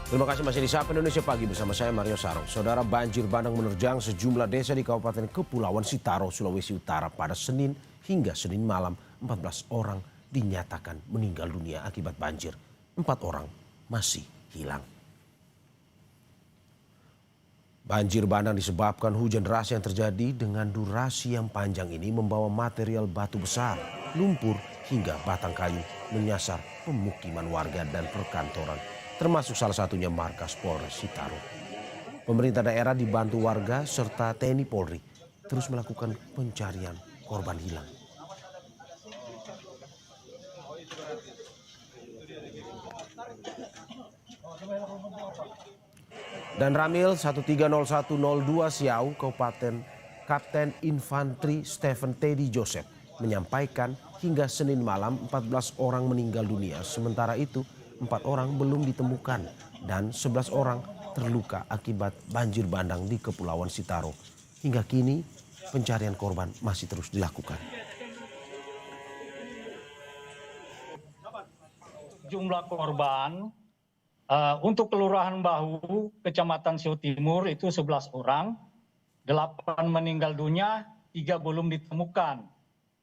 Terima kasih masih di Sapa Indonesia Pagi bersama saya Mario Sarong. Saudara, banjir bandang menerjang sejumlah desa di Kabupaten Kepulauan Sitaro, Sulawesi Utara pada Senin hingga Senin malam. 14 orang dinyatakan meninggal dunia akibat banjir. 4 orang masih hilang. Banjir bandang disebabkan hujan deras yang terjadi dengan durasi yang panjang ini membawa material batu besar, lumpur hingga batang kayu menyasar pemukiman warga dan perkantoran, termasuk salah satunya markas Polres Sitaro. Pemerintah daerah dibantu warga serta TNI Polri terus melakukan pencarian korban hilang. Dan Ramil 130102 Siau, Kabupaten Kapten Infanteri Stephen Teddy Joseph menyampaikan hingga Senin malam 14 orang meninggal dunia. Sementara itu 4 orang belum ditemukan dan 11 orang terluka akibat banjir bandang di Kepulauan Sitaro. Hingga kini pencarian korban masih terus dilakukan. Jumlah korban untuk Kelurahan Bahu, Kecamatan Siau Timur itu 11 orang, 8 meninggal dunia, 3 belum ditemukan.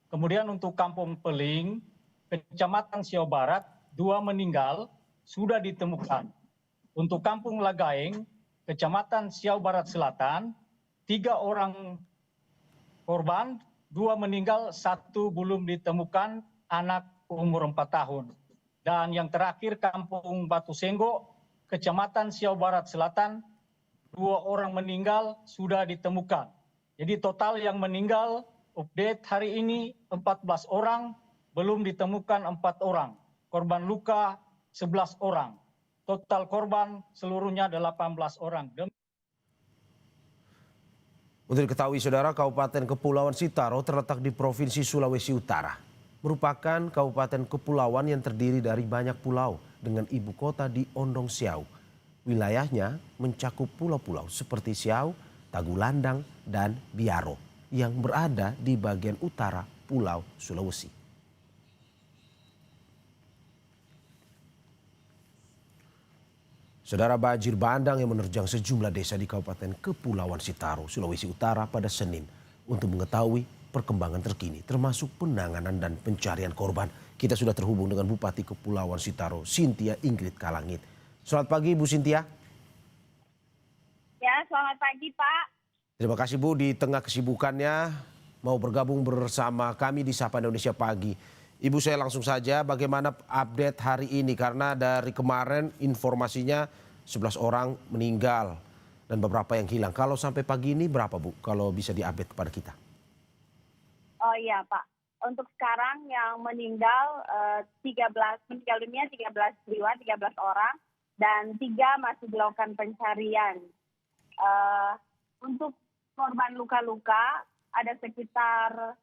Kemudian untuk Kampung Peling, Kecamatan Siau Barat, 2 meninggal, sudah ditemukan. Untuk Kampung Lagaeng, Kecamatan Siau Barat Selatan, 3 orang korban, 2 meninggal, 1 belum ditemukan, anak umur 4 tahun. Dan yang terakhir Kampung Batu Senggo, Kecamatan Siau Barat Selatan, 2 orang meninggal sudah ditemukan. Jadi total yang meninggal update hari ini 14 orang, belum ditemukan 4 orang. Korban luka 11 orang. Total korban seluruhnya 18 orang. Untuk diketahui saudara, Kabupaten Kepulauan Sitaro terletak di Provinsi Sulawesi Utara. Merupakan kabupaten kepulauan yang terdiri dari banyak pulau dengan ibu kota di Ondong Siau. Wilayahnya mencakup pulau-pulau seperti Siau, Tagulandang, dan Biaro yang berada di bagian utara Pulau Sulawesi. Saudara, banjir bandang yang menerjang sejumlah desa di Kabupaten Kepulauan Sitaro, Sulawesi Utara pada Senin. Untuk mengetahui perkembangan terkini termasuk penanganan dan pencarian korban, kita sudah terhubung dengan Bupati Kepulauan Sitaro, Cynthia Ingrid Kalangit. Selamat pagi Bu Cynthia. Ya, selamat pagi Pak. Terima kasih Bu, di tengah kesibukannya mau bergabung bersama kami di Sapa Indonesia Pagi. Ibu, saya langsung saja, bagaimana update hari ini, karena dari kemarin informasinya 11 orang meninggal dan beberapa yang hilang. Kalau sampai pagi ini berapa Bu, kalau bisa diupdate kepada kita? Oh iya Pak, untuk sekarang yang meninggal 13 meninggal dunia 13 jiwa, 13 orang, dan 3 masih dilakukan pencarian. Untuk korban luka-luka ada sekitar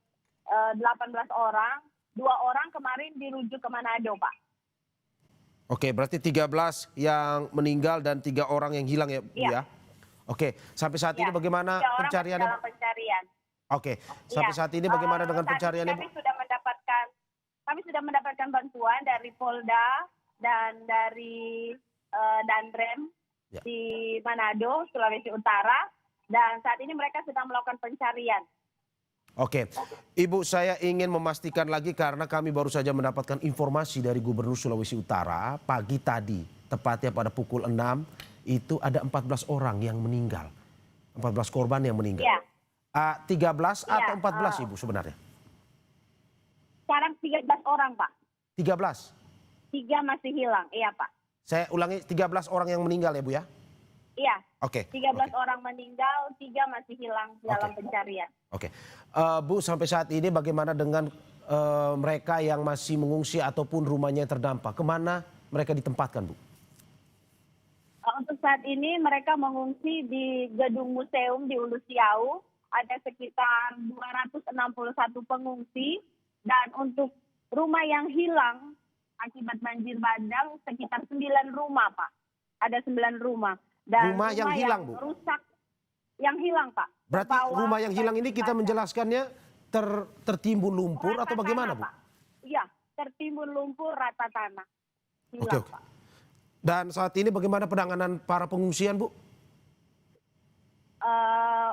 18 orang, 2 orang kemarin dirujuk ke Manado Pak. Oke, berarti 13 yang meninggal dan 3 orang yang hilang ya Bu ya? Oke, sampai saat ini bagaimana pencariannya? Dalam pencarian. Oke, sampai saat ini bagaimana dengan pencariannya Bu? Kami sudah mendapatkan bantuan dari Polda dan dari Danrem di Manado, Sulawesi Utara, dan saat ini mereka sedang melakukan pencarian. Oke, Ibu, saya ingin memastikan lagi karena kami baru saja mendapatkan informasi dari Gubernur Sulawesi Utara pagi tadi, tepatnya pada pukul 6, itu ada 14 orang yang meninggal, 14 korban yang meninggal. 13 atau 14 Ibu sebenarnya? Sekarang 13 orang Pak. 13? 3 masih hilang, iya Pak. Saya ulangi, 13 orang yang meninggal ya Bu ya? Iya. Oke. 13 orang meninggal, 3 masih hilang dalam pencarian. Oke. Bu, sampai saat ini bagaimana dengan mereka yang masih mengungsi ataupun rumahnya terdampak? Kemana mereka ditempatkan Bu? Untuk saat ini mereka mengungsi di gedung museum di Ulu Siau. Ada sekitar 261 pengungsi, dan untuk rumah yang hilang akibat banjir bandang sekitar 9 rumah Pak. Ada 9 rumah. Dan rumah yang hilang Bu? Rusak, yang hilang Pak. Berarti rumah yang hilang ini kita menjelaskannya tertimbun lumpur rata atau bagaimana tanah, Bu? Iya, tertimbun lumpur rata tanah. Hilang, Oke. Pak. Dan saat ini bagaimana penanganan para pengungsian, Bu?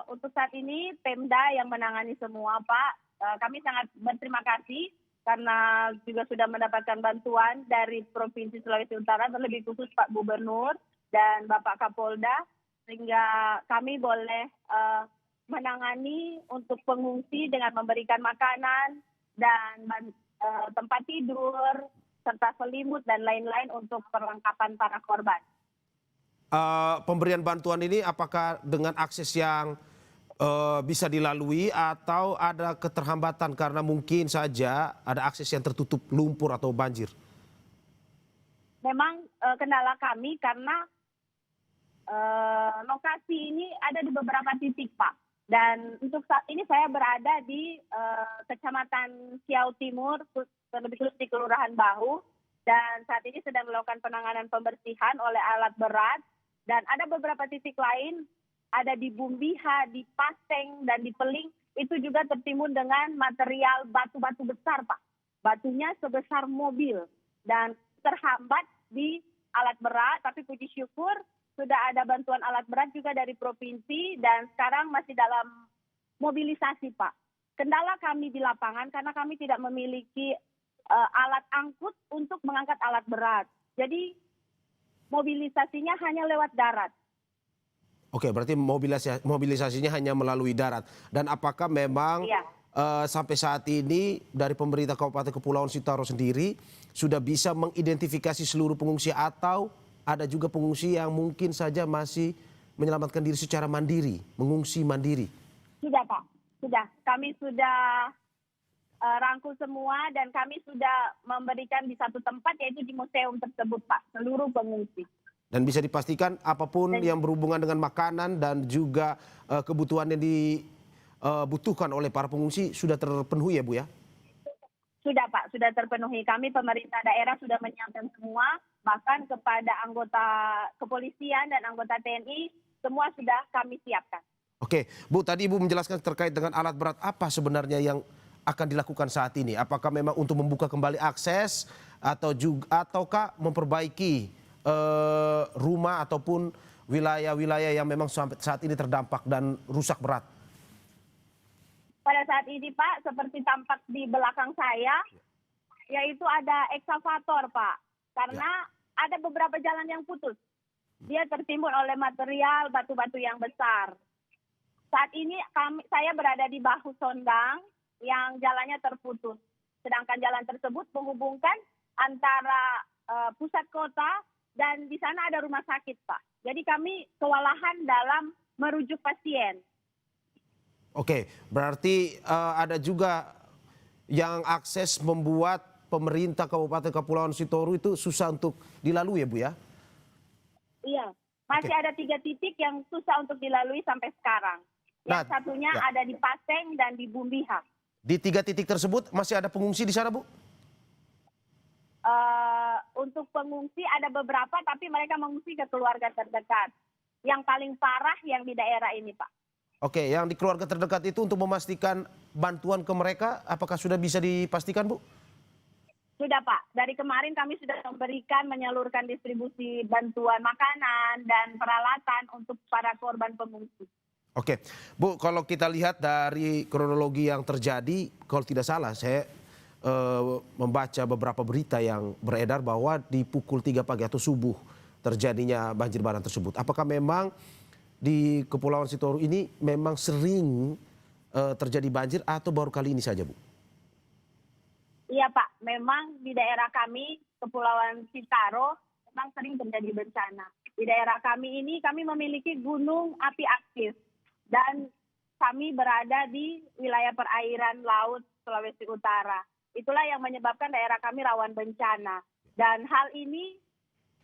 Untuk saat ini Pemda yang menangani semua, Pak. Kami sangat berterima kasih karena juga sudah mendapatkan bantuan dari Provinsi Sulawesi Utara, terlebih khusus Pak Gubernur dan Bapak Kapolda, sehingga kami boleh menangani untuk pengungsi dengan memberikan makanan dan tempat tidur, serta selimut dan lain-lain untuk perlengkapan para korban. Pemberian bantuan ini apakah dengan akses yang bisa dilalui atau ada keterhambatan karena mungkin saja ada akses yang tertutup lumpur atau banjir? Memang kendala kami karena lokasi ini ada di beberapa titik, Pak. Dan untuk saat ini saya berada di Kecamatan Siau Timur, terlebih khusus di Kelurahan Bahu. Dan saat ini sedang melakukan penanganan pembersihan oleh alat berat. Dan ada beberapa titik lain, ada di Bumbiha, di Paseng, dan di Peling. Itu juga tertimbun dengan material batu-batu besar, Pak. Batunya sebesar mobil. Dan terhambat di alat berat, tapi puji syukur sudah ada bantuan alat berat juga dari provinsi. Dan sekarang masih dalam mobilisasi, Pak. Kendala kami di lapangan karena kami tidak memiliki alat angkut untuk mengangkat alat berat. Jadi mobilisasinya hanya lewat darat. Oke, berarti mobilisasinya hanya melalui darat. Dan apakah memang sampai saat ini dari pemerintah Kabupaten Kepulauan Sitaro sendiri sudah bisa mengidentifikasi seluruh pengungsi atau ada juga pengungsi yang mungkin saja masih menyelamatkan diri secara mandiri, mengungsi mandiri? Sudah, Pak. Sudah. Kami sudah rangkul semua dan kami sudah memberikan di satu tempat yaitu di museum tersebut, Pak, seluruh pengungsi. Dan bisa dipastikan apapun yang berhubungan dengan makanan dan juga kebutuhan yang dibutuhkan oleh para pengungsi sudah terpenuhi ya, Bu ya? Sudah, Pak, sudah terpenuhi. Kami pemerintah daerah sudah menyiapkan semua, bahkan kepada anggota kepolisian dan anggota TNI, semua sudah kami siapkan. Oke, Bu, tadi Ibu menjelaskan terkait dengan alat berat apa sebenarnya yang akan dilakukan saat ini? Apakah memang untuk membuka kembali akses ataukah memperbaiki rumah ataupun wilayah-wilayah yang memang sampai saat ini terdampak dan rusak berat? Pada saat ini, Pak, seperti tampak di belakang saya, yaitu ada ekskavator, Pak. Karena ada beberapa jalan yang putus. Dia tertimbun oleh material batu-batu yang besar. Saat ini saya berada di Bahu Sondang yang jalannya terputus. Sedangkan jalan tersebut menghubungkan antara pusat kota dan di sana ada rumah sakit, Pak. Jadi kami kewalahan dalam merujuk pasien. Oke, berarti ada juga yang akses membuat pemerintah Kabupaten Kepulauan Sitaro itu susah untuk dilalui ya, Bu ya? Iya, masih ada 3 titik yang susah untuk dilalui sampai sekarang. Yang satunya ada di Paseng dan di Bumbiha. Di 3 titik tersebut masih ada pengungsi di sana, Bu? Untuk pengungsi ada beberapa, tapi mereka mengungsi ke keluarga terdekat. Yang paling parah yang di daerah ini, Pak. Oke, yang di keluarga terdekat itu untuk memastikan bantuan ke mereka, apakah sudah bisa dipastikan, Bu? Sudah, Pak. Dari kemarin kami sudah menyalurkan distribusi bantuan makanan dan peralatan untuk para korban pengungsi. Oke, Bu, kalau kita lihat dari kronologi yang terjadi, kalau tidak salah saya membaca beberapa berita yang beredar bahwa di pukul 3 pagi atau subuh terjadinya banjir bandang tersebut. Apakah memang di Kepulauan Sitaro ini memang sering terjadi banjir atau baru kali ini saja, Bu? Iya, Pak. Memang di daerah kami, Kepulauan Sitaro, memang sering terjadi bencana. Di daerah kami ini kami memiliki gunung api aktif. Dan kami berada di wilayah perairan laut Sulawesi Utara. Itulah yang menyebabkan daerah kami rawan bencana. Dan hal ini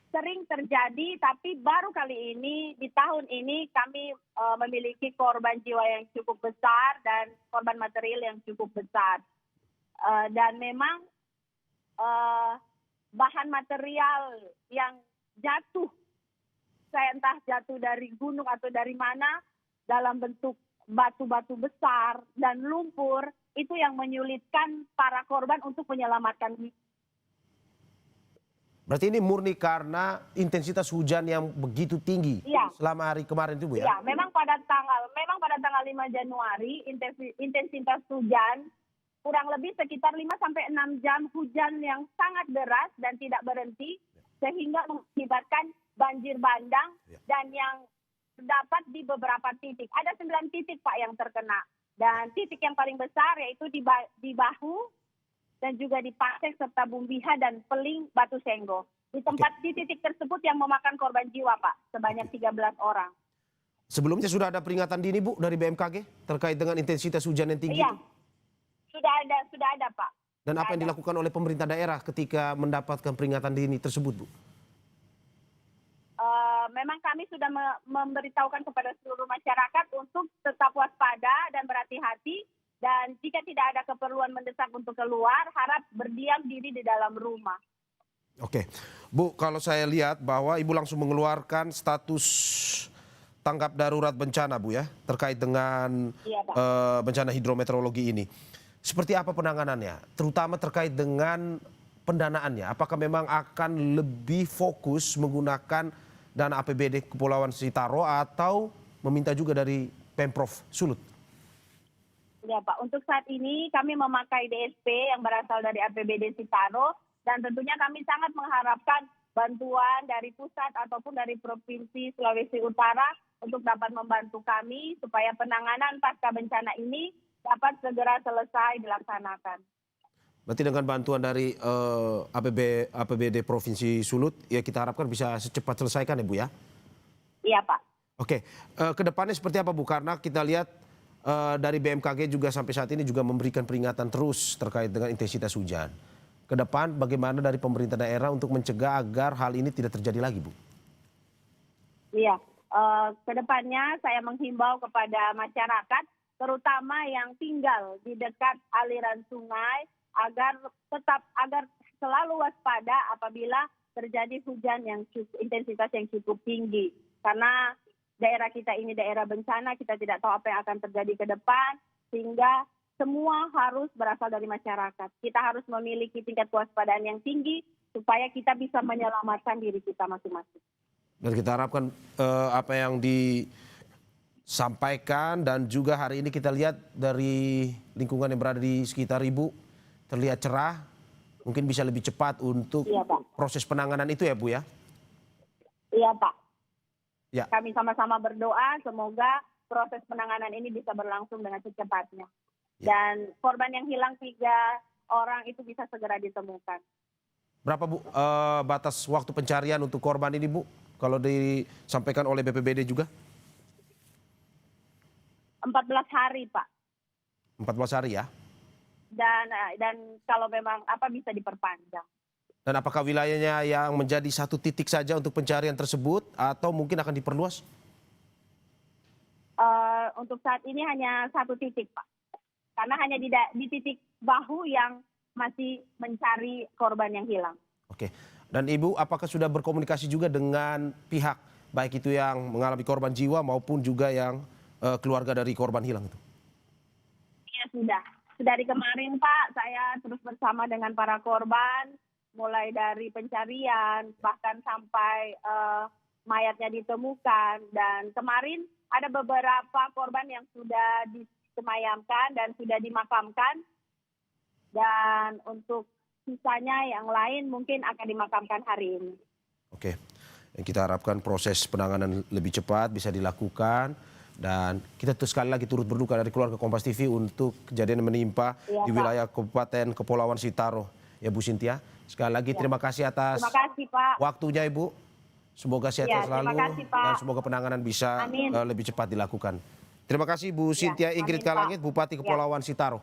sering terjadi, tapi baru kali ini, di tahun ini kami memiliki korban jiwa yang cukup besar dan korban material yang cukup besar. Dan memang bahan material yang jatuh, saya entah jatuh dari gunung atau dari mana, dalam bentuk batu-batu besar dan lumpur, itu yang menyulitkan para korban untuk menyelamatkan diri. Berarti ini murni karena intensitas hujan yang begitu tinggi Iya. selama hari kemarin itu Bu ya? Ya, memang pada tanggal 5 Januari intensitas hujan kurang lebih sekitar 5 sampai 6 jam hujan yang sangat deras dan tidak berhenti sehingga mengakibatkan banjir bandang dan yang terdapat di beberapa titik. Ada 9 titik Pak yang terkena. Dan titik yang paling besar yaitu di Bahu dan juga di Pasek serta Bumbiha dan Peling Batu Senggo. Di titik tersebut yang memakan korban jiwa Pak, sebanyak 13 orang. Sebelumnya sudah ada peringatan dini Bu dari BMKG terkait dengan intensitas hujan yang tinggi Iya, itu? sudah ada Pak. Dan apa yang dilakukan oleh pemerintah daerah ketika mendapatkan peringatan dini tersebut Bu? Memang kami sudah memberitahukan kepada seluruh masyarakat untuk tetap waspada dan berhati-hati. Dan jika tidak ada keperluan mendesak untuk keluar, harap berdiam diri di dalam rumah. Oke, Bu, kalau saya lihat bahwa Ibu langsung mengeluarkan status tanggap darurat bencana Bu ya, terkait dengan Iya, Pak. bencana hidrometeorologi ini. Seperti apa penanganannya, terutama terkait dengan pendanaannya? Apakah memang akan lebih fokus menggunakan dana APBD Kepulauan Sitaro atau meminta juga dari Pemprov Sulut? Ya Pak, untuk saat ini kami memakai DSP yang berasal dari APBD Sitaro dan tentunya kami sangat mengharapkan bantuan dari pusat ataupun dari Provinsi Sulawesi Utara untuk dapat membantu kami supaya penanganan pasca bencana ini dapat segera selesai dilaksanakan. Berarti dengan bantuan dari APBD Provinsi Sulut, ya kita harapkan bisa secepat selesaikan ya Bu ya? Iya Pak. Oke, ke depannya seperti apa Bu? Karena kita lihat dari BMKG juga sampai saat ini juga memberikan peringatan terus terkait dengan intensitas hujan. Ke depan bagaimana dari pemerintah daerah untuk mencegah agar hal ini tidak terjadi lagi Bu? Iya, ke depannya saya menghimbau kepada masyarakat, terutama yang tinggal di dekat aliran sungai, agar selalu waspada apabila terjadi hujan yang intensitas yang cukup tinggi. Karena daerah kita ini daerah bencana, kita tidak tahu apa yang akan terjadi ke depan, sehingga semua harus berasal dari masyarakat. Kita harus memiliki tingkat kewaspadaan yang tinggi supaya kita bisa menyelamatkan diri kita masing-masing. Dan kita harapkan apa yang disampaikan dan juga hari ini kita lihat dari lingkungan yang berada di sekitar Ibu terlihat cerah, mungkin bisa lebih cepat untuk proses penanganan itu ya Bu ya? Iya Pak. Ya. Kami sama-sama berdoa semoga proses penanganan ini bisa berlangsung dengan secepatnya. Ya. Dan korban yang hilang 3 orang itu bisa segera ditemukan. Berapa Bu batas waktu pencarian untuk korban ini Bu? Kalau disampaikan oleh BPBD juga? 14 hari Pak. 14 hari ya? Dan kalau memang bisa diperpanjang. Dan apakah wilayahnya yang menjadi satu titik saja untuk pencarian tersebut atau mungkin akan diperluas? Untuk saat ini hanya 1 titik Pak. Karena hanya di titik Bahu yang masih mencari korban yang hilang. Oke. Dan Ibu apakah sudah berkomunikasi juga dengan pihak baik itu yang mengalami korban jiwa maupun juga yang keluarga dari korban hilang itu? Iya sudah. Dari kemarin Pak, saya terus bersama dengan para korban, mulai dari pencarian, bahkan sampai mayatnya ditemukan. Dan kemarin ada beberapa korban yang sudah disemayamkan dan sudah dimakamkan. Dan untuk sisanya yang lain mungkin akan dimakamkan hari ini. Oke, kita harapkan proses penanganan lebih cepat bisa dilakukan. Dan kita tuh sekali lagi turut berduka dari keluarga Kompas TV untuk kejadian yang menimpa di wilayah Kabupaten Kepulauan Sitaro. Ya Bu Cynthia, sekali lagi terima kasih atas waktunya Ibu. Semoga sehat selalu dan semoga penanganan bisa lebih cepat dilakukan. Terima kasih Bu Cynthia Ingrid Kalangit, Bupati Kepulauan Sitaro.